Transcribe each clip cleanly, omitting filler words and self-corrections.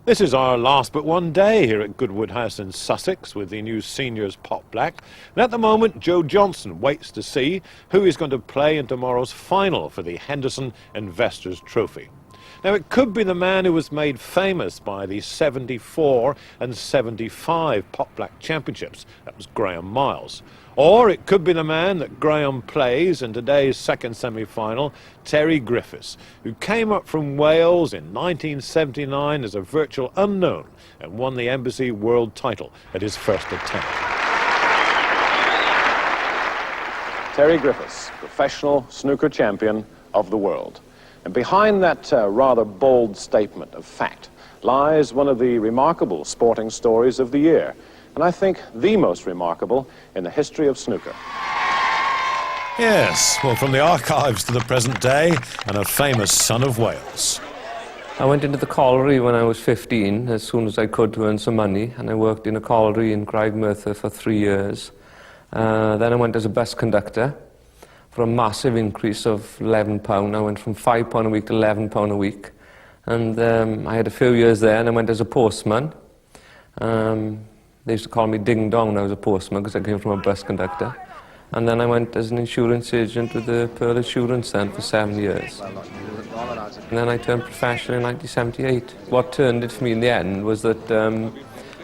This is our last but one day here at Goodwood House in Sussex with the new seniors pot black. And at the moment, Joe Johnson waits to see who is going to play in tomorrow's final for the Henderson Investors Trophy. Now, it could be the man who was made famous by the 74 and 75 pot black championships. That was Graham Miles. Or it could be the man that Graham plays in today's second semi-final, Terry Griffiths, who came up from Wales in 1979 as a virtual unknown and won the Embassy World title at his first attempt. Terry Griffiths, professional snooker champion of the world. And behind that rather bold statement of fact lies one of the remarkable sporting stories of the year, and I think the most remarkable in the history of snooker. Yes, well, from the archives to the present day, and a famous son of Wales. I went into the colliery when I was 15, as soon as I could, to earn some money, and I worked in a colliery in Craigmerthyr for 3 years. Then I went as a bus conductor for a massive increase of £11. I went from £5 a week to £11 a week. And I had a few years there, and I went as a postman. They used to call me Ding Dong when I was a postman because I came from a bus conductor. And then I went as an insurance agent with the Pearl Insurance then for 7 years. And then I turned professional in 1978. What turned it for me in the end was that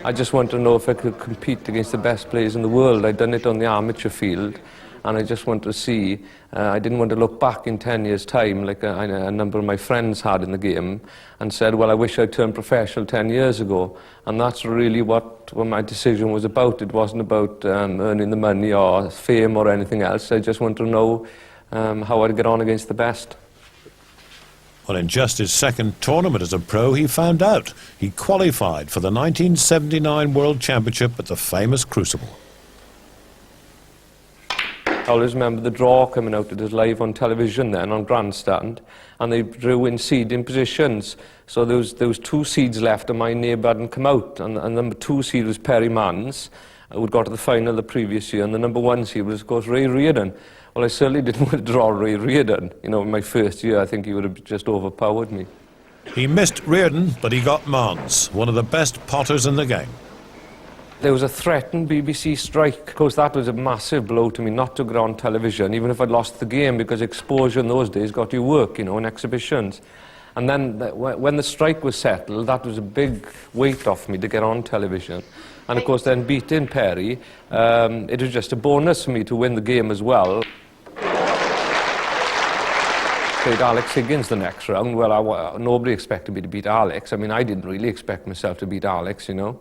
I just wanted to know if I could compete against the best players in the world. I'd done it on the amateur field, and I just wanted to see, I didn't want to look back in 10 years' time like a number of my friends had in the game and said, well, I wish I'd turned professional 10 years ago. And that's really what my decision was about. It wasn't about earning the money or fame or anything else. I just wanted to know how I'd get on against the best. Well, in just his second tournament as a pro, he found out. He qualified for the 1979 World Championship at the famous Crucible. I always remember the draw coming out. It was live on television then, on Grandstand, and they drew in seeding positions. So there was 2 seeds left, and my neighbour hadn't come out. And number 2 seed was Perry Mans, who'd got to the final the previous year, and the number 1 seed was, of course, Ray Reardon. Well, I certainly didn't want to draw Ray Reardon. You know, in my first year, I think he would have just overpowered me. He missed Reardon, but he got Mans, one of the best potters in the game. There was a threatened BBC strike. Of course, that was a massive blow to me, not to get on television, even if I'd lost the game, because exposure in those days got you work, you know, in exhibitions. And then when the strike was settled, that was a big weight off me to get on television. And of course, then beating Perry, it was just a bonus for me to win the game as well. Played Alex Higgins the next round. Well, nobody expected me to beat Alex. I mean, I didn't really expect myself to beat Alex, you know.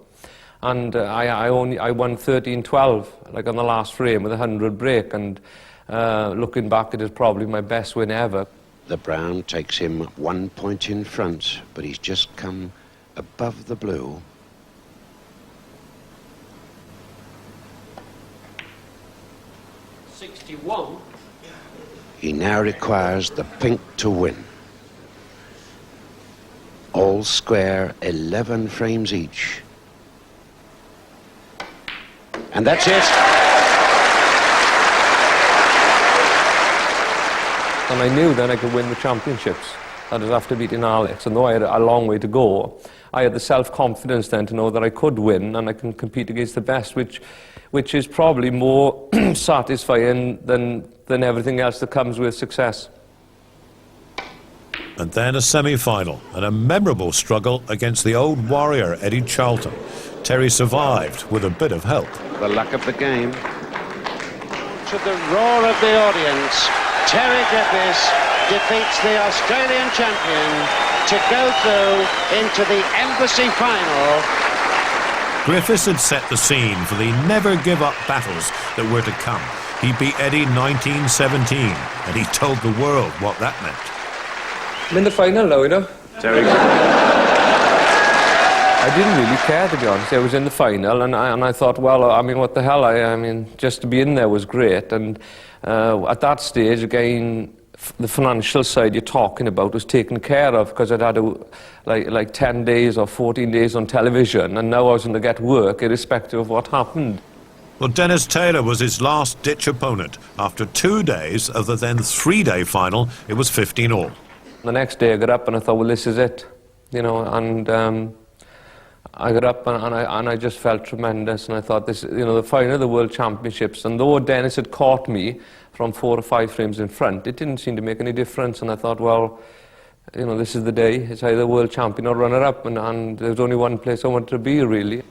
And I won 13-12, like on the last frame with a 100 break, and looking back, it is probably my best win ever. The brown takes him 1 point in front, but he's just come above the blue. He now requires the pink to win. All square, 11 frames each. And that's it. And I knew then I could win the championships. That was after beating Alex. And though I had a long way to go, I had the self-confidence then to know that I could win and I can compete against the best, which is probably more satisfying than everything else that comes with success. And then a semi-final, and a memorable struggle against the old warrior Eddie Charlton. Terry survived with a bit of help. The luck of the game. To the roar of the audience, Terry Griffiths defeats the Australian champion to go through into the Embassy final. Griffiths had set the scene for the never-give-up battles that were to come. He beat Eddie 1917, and he told the world what that meant. I'm in the final now, you know. Terry. I didn't really care, to be honest. I was in the final, and I thought, well, I mean, what the hell? I mean, just to be in there was great. And at that stage, again, the financial side you're talking about was taken care of because I'd had like 10 days or 14 days on television, and now I was going to get work irrespective of what happened. Well, Dennis Taylor was his last-ditch opponent. After 2 days of the then 3-day final, it was 15-all. The next day I got up and I thought, well, this is it, you know, and I got up and I just felt tremendous, and I thought, this, you know, the final of the World Championships, and though Dennis had caught me from 4 or 5 frames in front, it didn't seem to make any difference, and I thought, well, you know, this is the day. It's either world champion or runner-up, and there was only one place I wanted to be, really.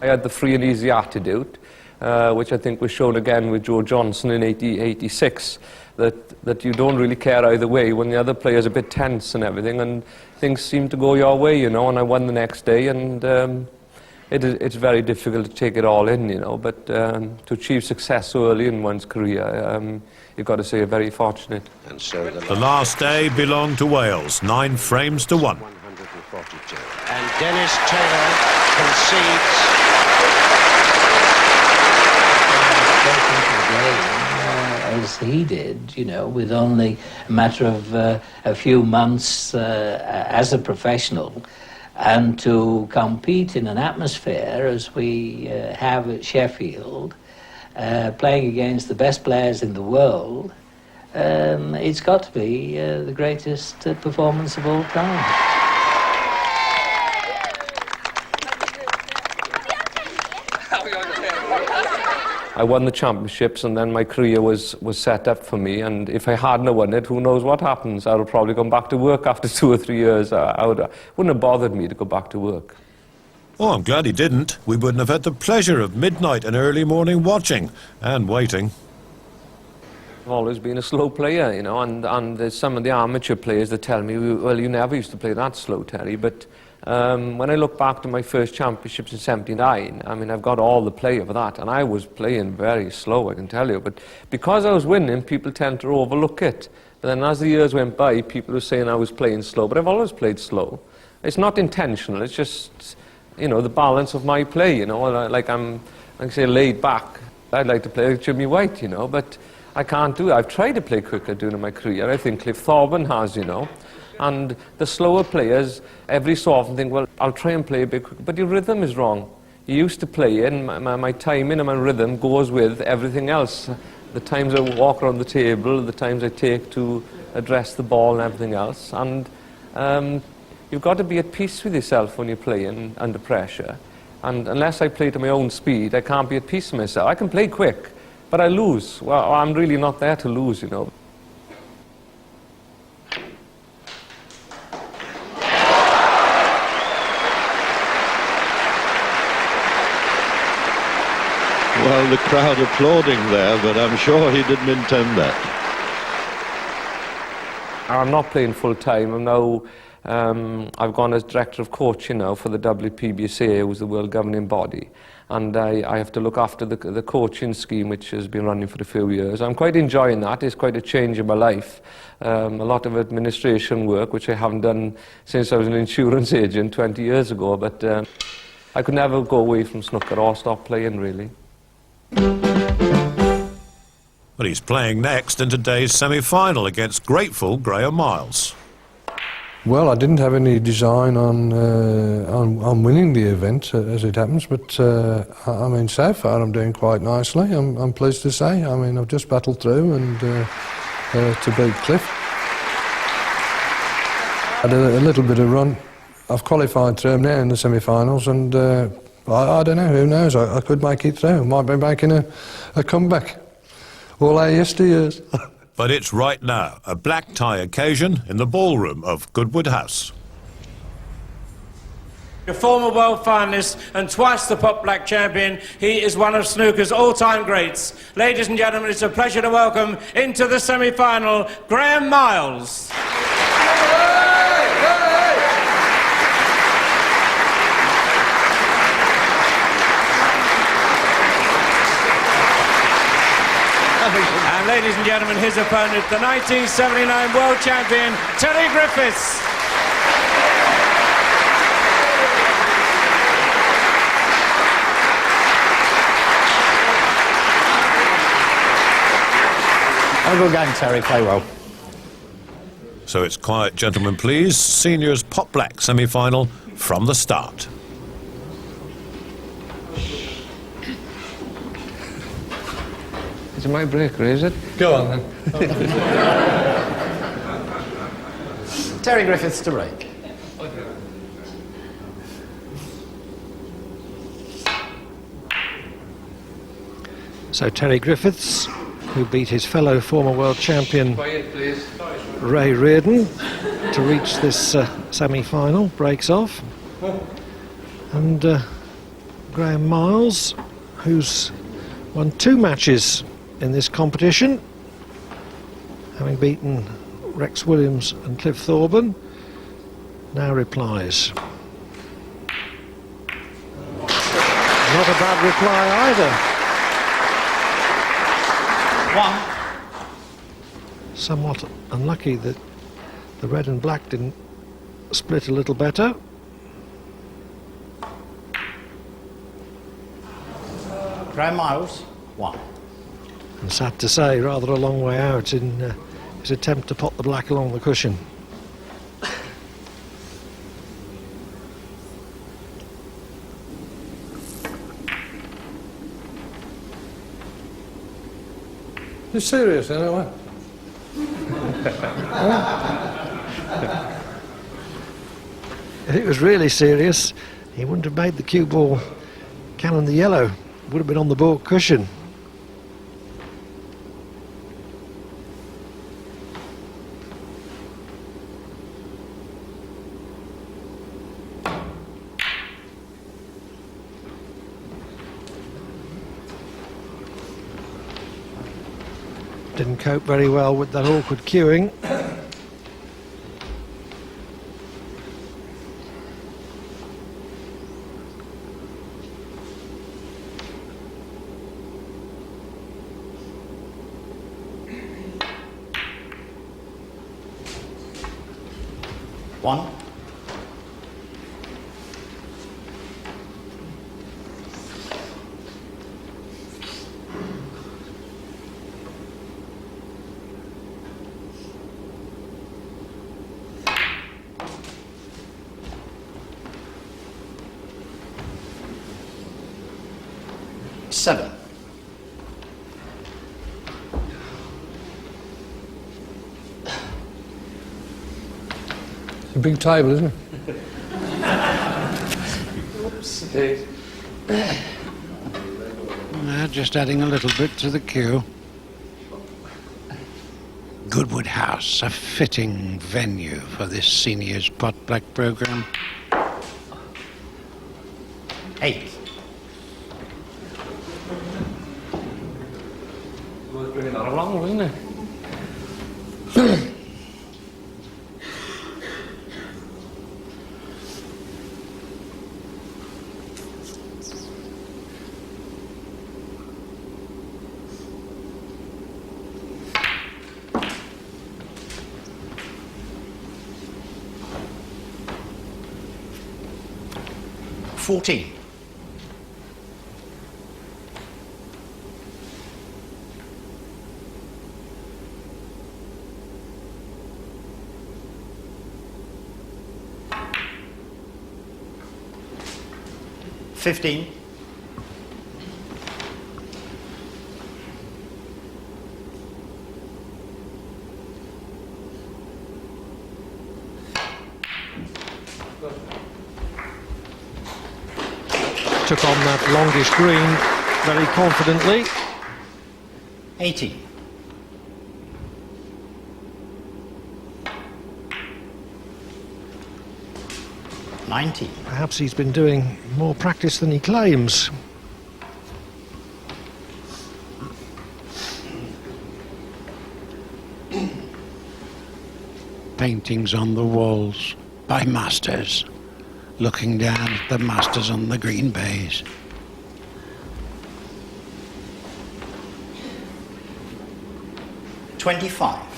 I had the free and easy attitude, which I think was shown again with Joe Johnson in 86, that you don't really care either way when the other player's a bit tense and everything, and things seem to go your way, you know, and I won the next day, and it's very difficult to take it all in, you know, but to achieve success so early in one's career, you've got to say you're very fortunate. And so The last day belonged to Wales, 9 frames to 1. 142. And Dennis Taylor concedes. As he did, you know, with only a matter of a few months as a professional, and to compete in an atmosphere as we have at Sheffield, playing against the best players in the world, it's got to be the greatest performance of all time. I won the championships, and then my career was set up for me, and if I hadn't won it, who knows what happens. I would probably gone back to work after 2 or 3 years. Wouldn't have bothered me to go back to work. Oh, I'm glad he didn't. We wouldn't have had the pleasure of midnight and early morning watching and waiting. I've always been a slow player, you know, and there's some of the amateur players that tell me, well, you never used to play that slow, Terry, but when I look back to my first championships in '79, I mean, I've got all the play of that, and I was playing very slow, I can tell you, but because I was winning, people tend to overlook it. But then as the years went by, people were saying I was playing slow, but I've always played slow. It's not intentional, it's just, you know, the balance of my play, you know, like I'm say, laid back. I'd like to play like Jimmy White, you know, but I can't do it. I've tried to play quicker during my career. I think Cliff Thorburn has, you know. And the slower players, every so often think, well, I'll try and play a bit quicker, but your rhythm is wrong. You used to play in, my timing and my rhythm goes with everything else. The times I walk around the table, the times I take to address the ball and everything else. And you've got to be at peace with yourself when you're playing under pressure. And unless I play to my own speed, I can't be at peace with myself. I can play quick, but I lose. Well, I'm really not there to lose, you know. Well, the crowd applauding there, but I'm sure he didn't intend that. I'm not playing full time. I'm now, I've gone as director of coaching now for the WPBSA, who's the world governing body. And I have to look after the coaching scheme, which has been running for a few years. I'm quite enjoying that. It's quite a change in my life. A lot of administration work, which I haven't done since I was an insurance agent 20 years ago. But I could never go away from snooker or stop playing, really. But he's playing next in today's semi-final against grateful Graham Miles. Well, I didn't have any design on winning the event, as it happens, but I mean, so far I'm doing quite nicely, I'm pleased to say. I mean, I've just battled through and to beat Cliff. I had a little bit of run. I've qualified through now in the semi-finals, and I don't know, who knows, I could make it through. I might be making a comeback. All our yesteryears. But it's right now, a black tie occasion in the ballroom of Goodwood House. A former world finalist and twice the Pot Black champion, he is one of snooker's all-time greats. Ladies and gentlemen, it's a pleasure to welcome into the semi-final, Graham Miles. And ladies and gentlemen, his opponent, the 1979 world champion, Terry Griffiths. Have a good game, Terry. Play well. So it's quiet, gentlemen, please. Seniors Pot Black semi-final from the start. Is it my breaker, is it? Go on, then. Terry Griffiths to rake. So Terry Griffiths, who beat his fellow former world champion Ray Reardon to reach this semi-final, breaks off. And Graham Miles, who's won 2 matches in this competition, having beaten Rex Williams and Cliff Thorburn, now replies. Not a bad reply either. 1. Somewhat unlucky that the red and black didn't split a little better. Graham Miles, 1. And sad to say, rather a long way out in his attempt to pot the black along the cushion. You're serious, anyway? If it was really serious, he wouldn't have made the cue ball cannon the yellow. Would have been on the baulk cushion. Didn't cope very well with that awkward queuing. One. Seven. It's a big table, isn't it? Just adding a little bit to the queue. Goodwood House, a fitting venue for this seniors pot black programme. 8. Was bringing that along, wasn't it? $14. $15. Took on that longish green very confidently. 18. $19. Perhaps he's been doing more practice than he claims. Paintings on the walls by masters, looking down at the masters on the green bays. $25.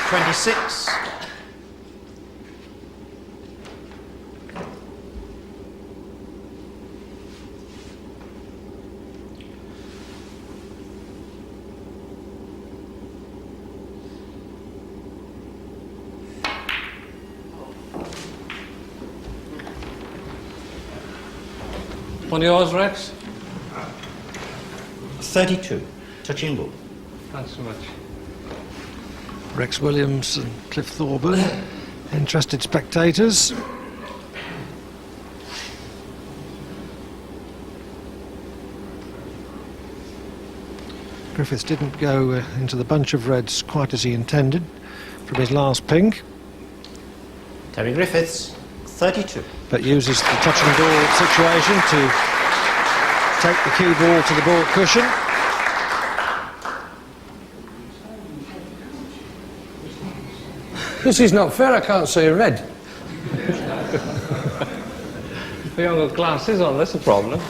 $26. On yours, Rex? 32. Touching ball. Thanks so much. Rex Williams and Cliff Thorburn, interested spectators. Griffiths didn't go into the bunch of reds quite as he intended from his last pink. Terry Griffiths, 32. But uses the touch and ball situation to take the cue ball to the ball cushion. This is not fair, I can't see a red. We haven't got glasses on, that's a problem.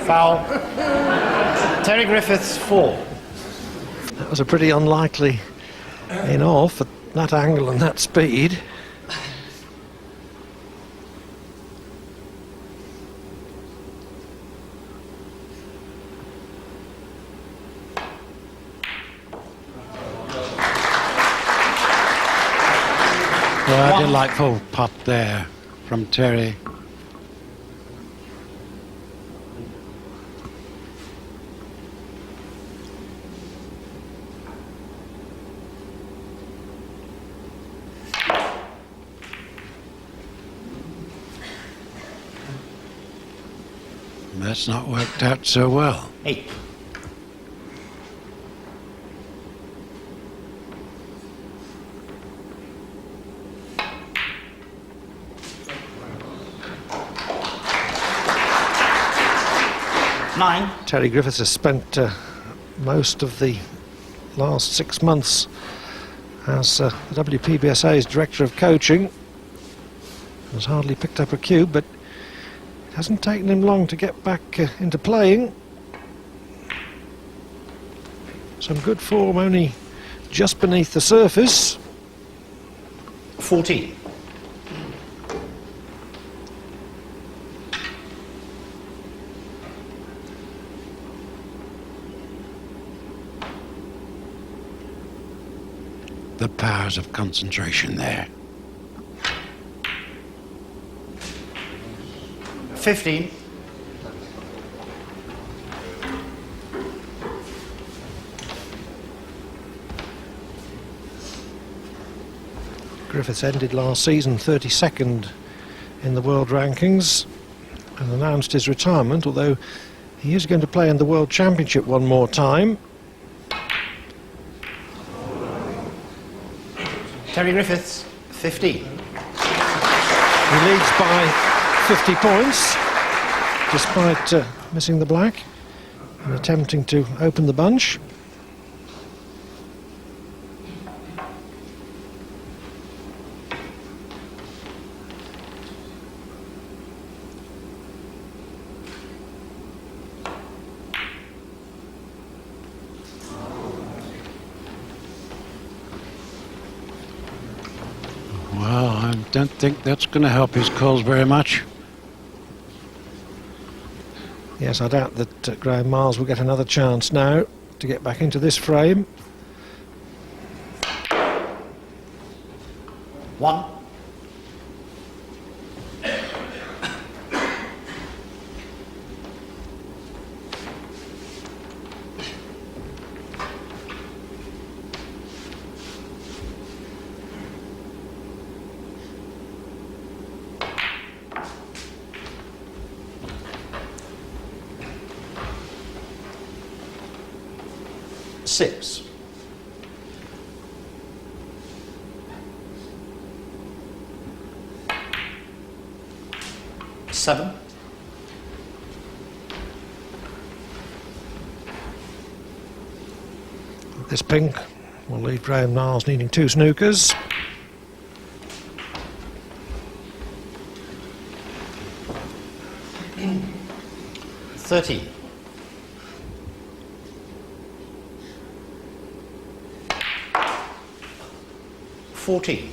Foul. Terry Griffiths, 4. That was a pretty unlikely in-off at that angle and that speed. Well, a delightful putt there from Terry. That's not worked out so well. 8. Terry Griffiths has spent most of the last 6 months as the WPBSA's Director of Coaching. Has hardly picked up a cue, but it hasn't taken him long to get back into playing. Some good form, only just beneath the surface. 14. The powers of concentration there. 15. Griffiths ended last season 32nd in the world rankings and announced his retirement, although he is going to play in the World Championship one more time. Terry Griffiths, 15. He leads by 50 points, despite missing the black and attempting to open the bunch. Well, I don't think that's going to help his cause very much. Yes, I doubt that Graham Miles will get another chance now to get back into this frame. 1. Six. 7. This pink will leave Graham Niles needing 2 snookers. $30. 14.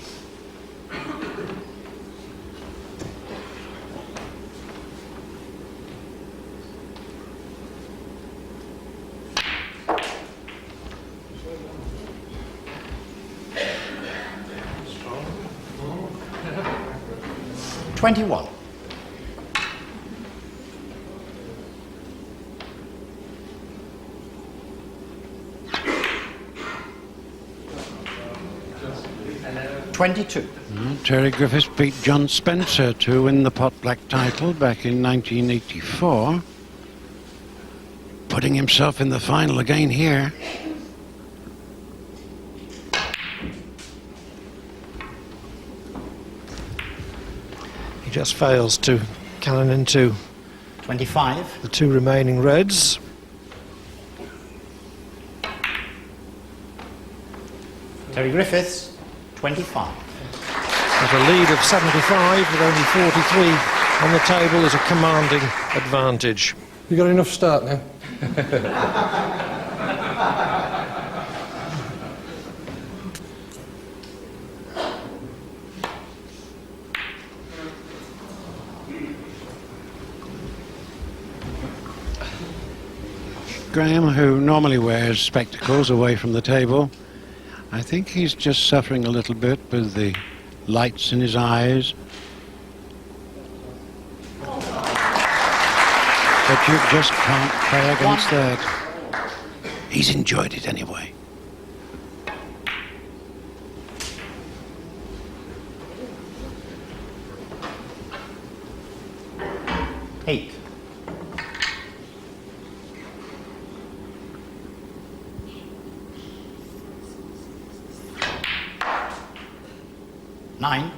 21. Terry Griffiths beat John Spencer to win the pot black title back in 1984. Putting himself in the final again here. He just fails to cannon into 25. the two remaining reds. Terry Griffiths, 25. There's a lead of 75 with only 43 on the table is a commanding advantage. You got enough start now? Graham, who normally wears spectacles away from the table, I think he's just suffering a little bit with the lights in his eyes. But you just can't play against that. He's enjoyed it anyway. Eight. Nine.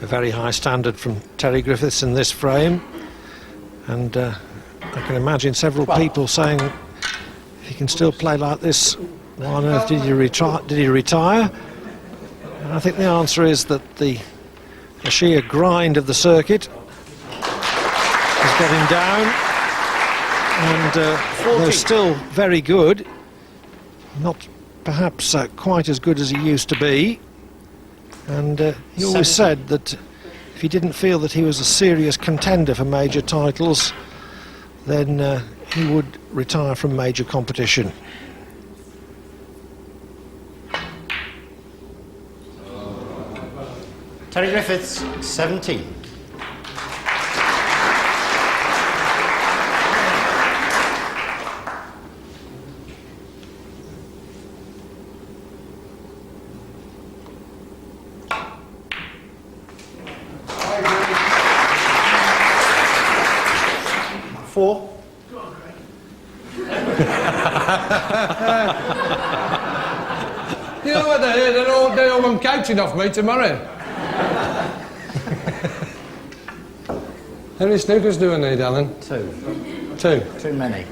A very high standard from Terry Griffiths in this frame, and I can imagine several people saying, if he can still play like this, why on earth did he retire? And I think the answer is that the sheer grind of the circuit has got him down, and they're still very good, not perhaps quite as good as he used to be. And he always said that if he didn't feel that he was a serious contender for major titles, then he would retire from major competition. Terry Griffiths, 17. Four. You know what they're all coaching off me tomorrow. How many snookers do I need, Alan? Two. Two? Too many.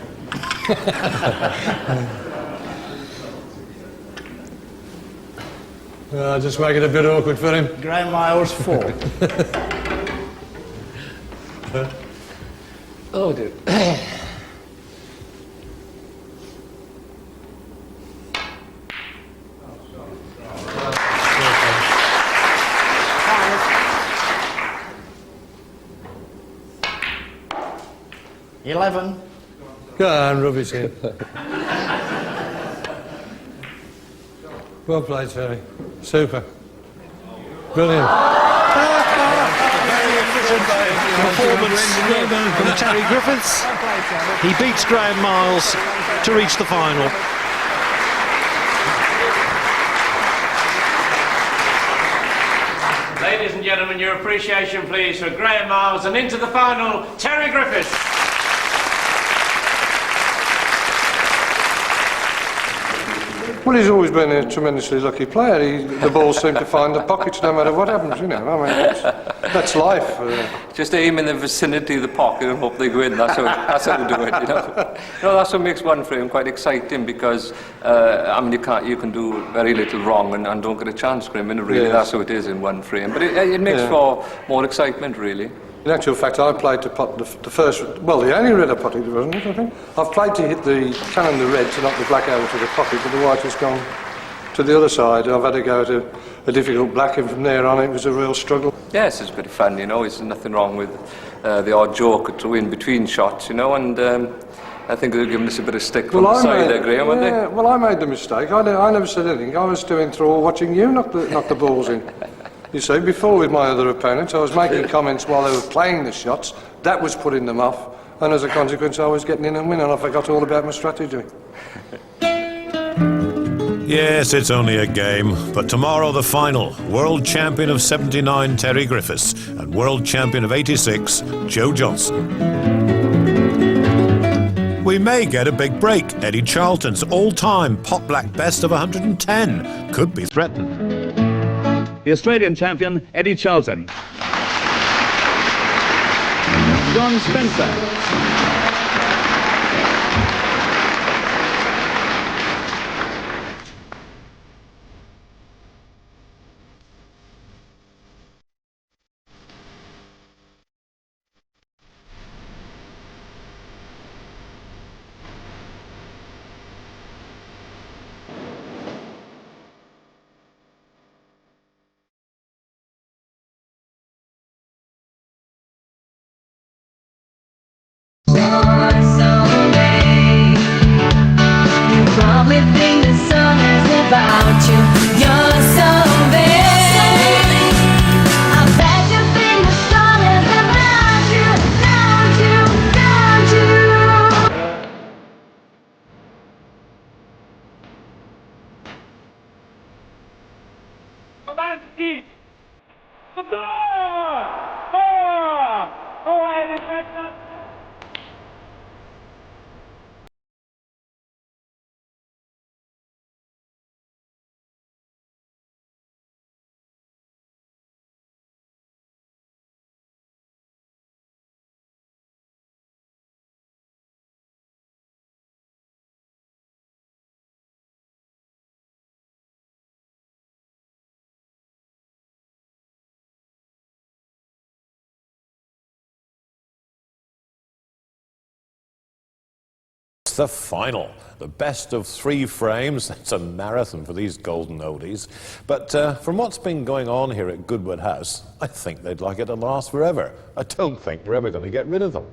Just make it a bit awkward for him. Graham Miles, 4. Oh dear. $11. Go on, rub his in. Well played, Terry. Super. Brilliant. Performance from Terry Griffiths. He beats Graham Miles to reach the final. Ladies and gentlemen, your appreciation please for Graham Miles, and into the final, Terry Griffiths. Well, he's always been a tremendously lucky player. The balls seem to find the pockets no matter what happens, you know. I mean, that's life. Just aim in the vicinity of the pocket and hope they go in. That's how to do it, you know. No, that's what makes one frame quite exciting, because I mean, you can do very little wrong and don't get a chance, Grim, and really that's how it is in one frame. But it makes for more excitement, really. In actual fact, I played to pot the first, well, the only red I potted, wasn't it, I think? I've played to hit the cannon the red to knock the black over to the pocket, but the white has gone to the other side. I've had to go to a difficult black, and from there on it was a real struggle. Yes, it's pretty fun, you know. There's nothing wrong with the odd joke to in between shots, you know, and I think they're giving us a bit of stick from the side there, Graham, aren't they? Well, I made the mistake. I never said anything. I was doing through watching you knock the balls in. You see, before with my other opponents, I was making comments while they were playing the shots. That was putting them off, and as a consequence, I was getting in and winning. I forgot all about my strategy. Yes, it's only a game, but tomorrow the final. World champion of 79, Terry Griffiths, and world champion of 86, Joe Johnson. We may get a big break. Eddie Charlton's all-time pot black best of 110 could be threatened. The Australian champion, Eddie Charlton. John Spencer. The final, the best of 3 frames. It's a marathon for these golden oldies. But from what's been going on here at Goodwood House, I think they'd like it to last forever. I don't think we're ever going to get rid of them.